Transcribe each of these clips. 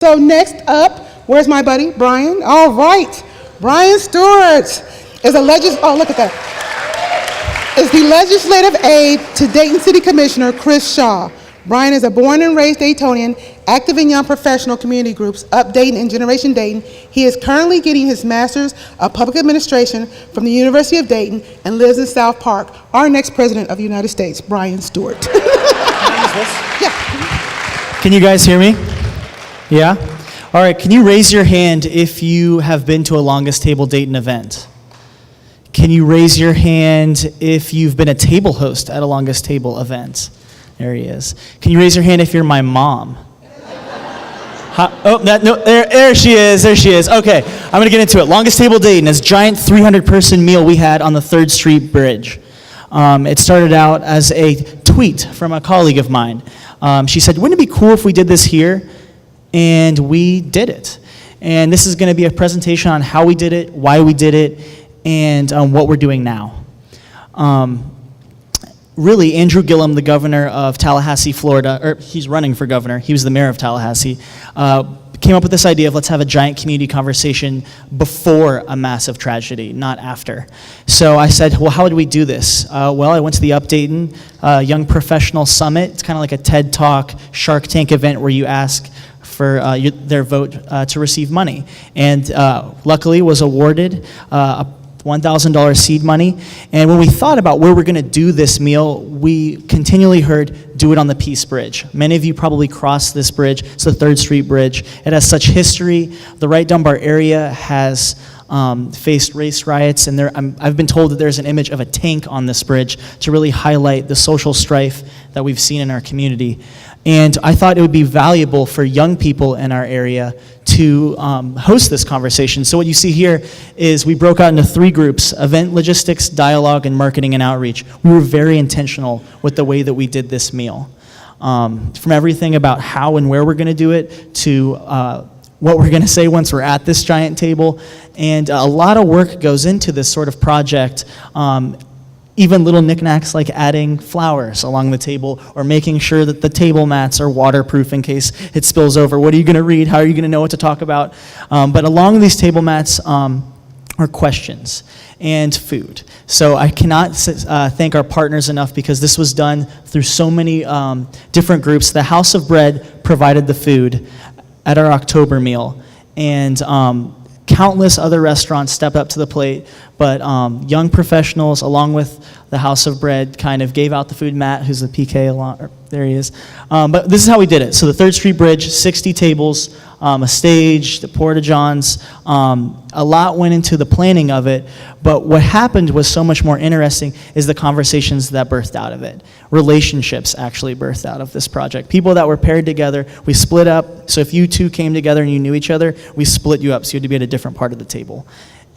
So next up, where's my buddy, Bryan? All right, Bryan Stewart is oh, look at that. Is the legislative aide to Dayton City Commissioner Chris Shaw. Bryan is a born and raised Daytonian, active in young professional community groups, Up Dayton and Generation Dayton. He is currently getting his Master's of Public Administration from the University of Dayton and lives in South Park. Our next President of the United States, Bryan Stewart. Yeah. Can you guys hear me? Yeah? All right, can you raise your hand if you have been to a Longest Table Dayton event? Can you raise your hand if you've been a table host at a Longest Table event? There he is. Can you raise your hand if you're my mom? There she is, there she is. Okay, I'm gonna get into it. Longest Table Dayton, this giant 300-person meal we had on the 3rd Street Bridge. It started out as a tweet from a colleague of mine. She said, wouldn't it be cool if we did this here? And we did it. And this is going to be a presentation on how we did it, why we did it, and what we're doing now. Really, Andrew Gillum, the governor of Tallahassee, Florida, or he's running for governor, he was the mayor of Tallahassee, came up with this idea of let's have a giant community conversation before a massive tragedy, not after. So I said, well, how would we do this? Well, I went to the Up Dayton Young Professional Summit. It's kind of like a TED Talk, Shark Tank event where you ask for their vote to receive money. And luckily was awarded a $1,000 seed money. And when we thought about where we're gonna do this meal, we continually heard, do it on the Peace Bridge. Many of you probably crossed this bridge. It's the 3rd Street Bridge. It has such history. The Wright Dunbar area has faced race riots, and I've been told that there's an image of a tank on this bridge to really highlight the social strife that we've seen in our community. And I thought it would be valuable for young people in our area to host this conversation. So what you see here is we broke out into 3 groups: event logistics, dialogue, and marketing and outreach. We were very intentional with the way that we did this meal. From everything about how and where we're gonna do it to what we're gonna say once we're at this giant table. And a lot of work goes into this sort of project. Even little knickknacks like adding flowers along the table or making sure that the table mats are waterproof in case it spills over. What are you going to read? How are you going to know what to talk about? But along these table mats are questions and food. So I cannot thank our partners enough because this was done through so many different groups. The House of Bread provided the food at our October meal. And countless other restaurants step up to the plate, but young professionals, along with the House of Bread, kind of gave out the food. Matt, who's the PK, there he is. But this is how we did it. So the 3rd Street Bridge, 60 tables, a stage, the porta-johns, a lot went into the planning of it, but what happened was so much more interesting is the conversations that birthed out of it. Relationships actually birthed out of this project. People that were paired together, we split up, so if you two came together and you knew each other, we split you up, so you had to be at a different part of the table.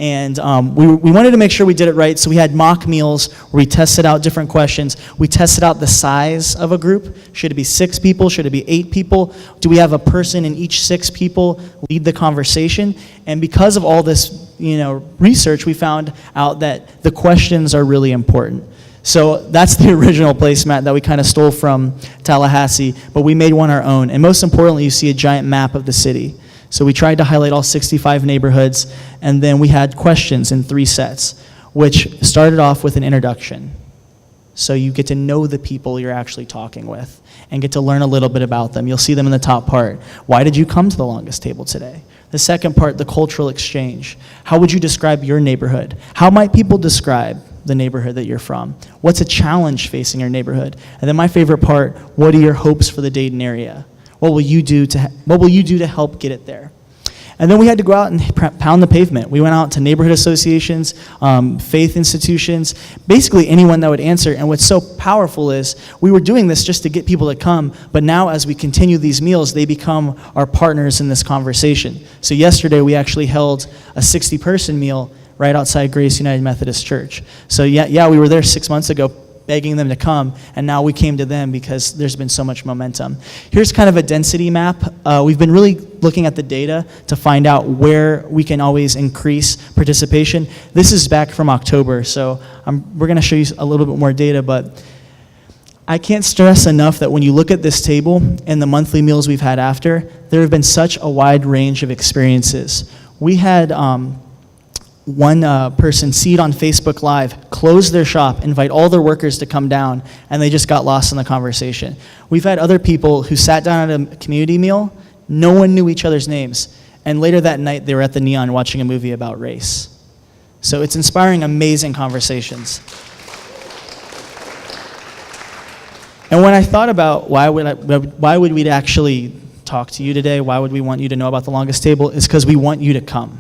And we wanted to make sure we did it right, so we had mock meals where we tested out different questions. We tested out the size of a group. Should it be 6 people? Should it be 8 people? Do we have a person in each 6 people lead the conversation? And because of all this, research, we found out that the questions are really important. So that's the original placemat that we kind of stole from Tallahassee, but we made one our own. And most importantly, you see a giant map of the city. So we tried to highlight all 65 neighborhoods, and then we had questions in 3 sets, which started off with an introduction. So you get to know the people you're actually talking with and get to learn a little bit about them. You'll see them in the top part. Why did you come to the Longest Table today? The second part, the cultural exchange. How would you describe your neighborhood? How might people describe the neighborhood that you're from? What's a challenge facing your neighborhood? And then my favorite part, what are your hopes for the Dayton area? What will you do to help get it there? And then we had to go out and pound the pavement. We went out to neighborhood associations, faith institutions, basically anyone that would answer. And what's so powerful is we were doing this just to get people to come, but now as we continue these meals, they become our partners in this conversation. So yesterday we actually held a 60-person meal right outside Grace United Methodist Church. So yeah, we were there 6 months ago, begging them to come, and now we came to them because there's been so much momentum. Here's kind of a density map. We've been really looking at the data to find out where we can always increase participation. This is back from October, so we're gonna show you a little bit more data, but I can't stress enough that when you look at this table and the monthly meals we've had after, there have been such a wide range of experiences. We had one person see it on Facebook Live, close their shop, invite all their workers to come down, and they just got lost in the conversation. We've had other people who sat down at a community meal, no one knew each other's names, and later that night they were at the Neon watching a movie about race. So it's inspiring amazing conversations. And when I thought about why would we actually talk to you today, why would we want you to know about the longest table, is because we want you to come.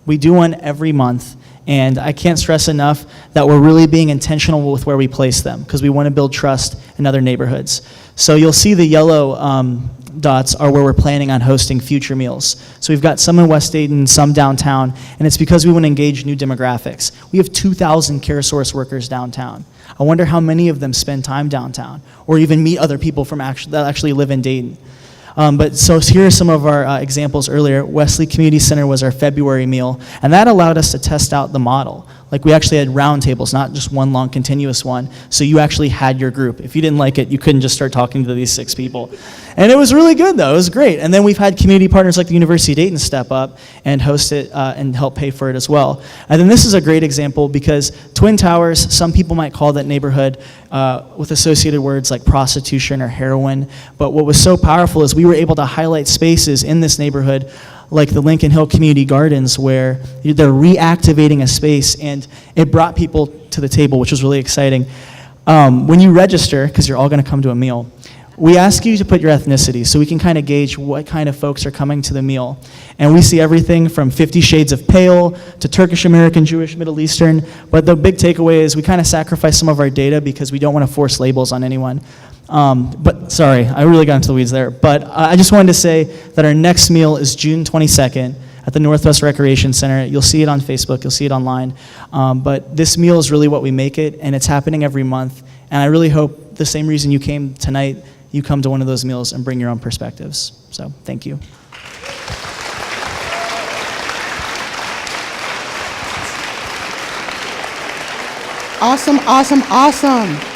We do one every month, and I can't stress enough that we're really being intentional with where we place them, because we want to build trust in other neighborhoods. So you'll see the yellow dots are where we're planning on hosting future meals. So we've got some in West Dayton, some downtown, and it's because we want to engage new demographics. We have 2,000 CareSource workers downtown. I wonder how many of them spend time downtown, or even meet other people that actually live in Dayton. So here are some of our examples earlier. Wesley Community Center was our February meal, and that allowed us to test out the model. Like, we actually had round tables, not just one long continuous one, so you actually had your group. If you didn't like it, you couldn't just start talking to these 6 people. And it was really good, though. It was great. And then we've had community partners like the University of Dayton step up and host it and help pay for it as well. And then this is a great example because Twin Towers, some people might call that neighborhood with associated words like prostitution or heroin. But what was so powerful is we were able to highlight spaces in this neighborhood like the Lincoln Hill Community Gardens, where they're reactivating a space, and it brought people to the table, which was really exciting. When you register, because you're all going to come to a meal, we ask you to put your ethnicity so we can kind of gauge what kind of folks are coming to the meal. And we see everything from 50 Shades of Pale to Turkish American, Jewish, Middle Eastern. But the big takeaway is we kind of sacrifice some of our data because we don't want to force labels on anyone. But sorry, I really got into the weeds there. But I just wanted to say that our next meal is June 22nd at the Northwest Recreation Center. You'll see it on Facebook, you'll see it online. But this meal is really what we make it, and it's happening every month. And I really hope the same reason you came tonight, you come to one of those meals and bring your own perspectives. So thank you. Awesome, awesome, awesome.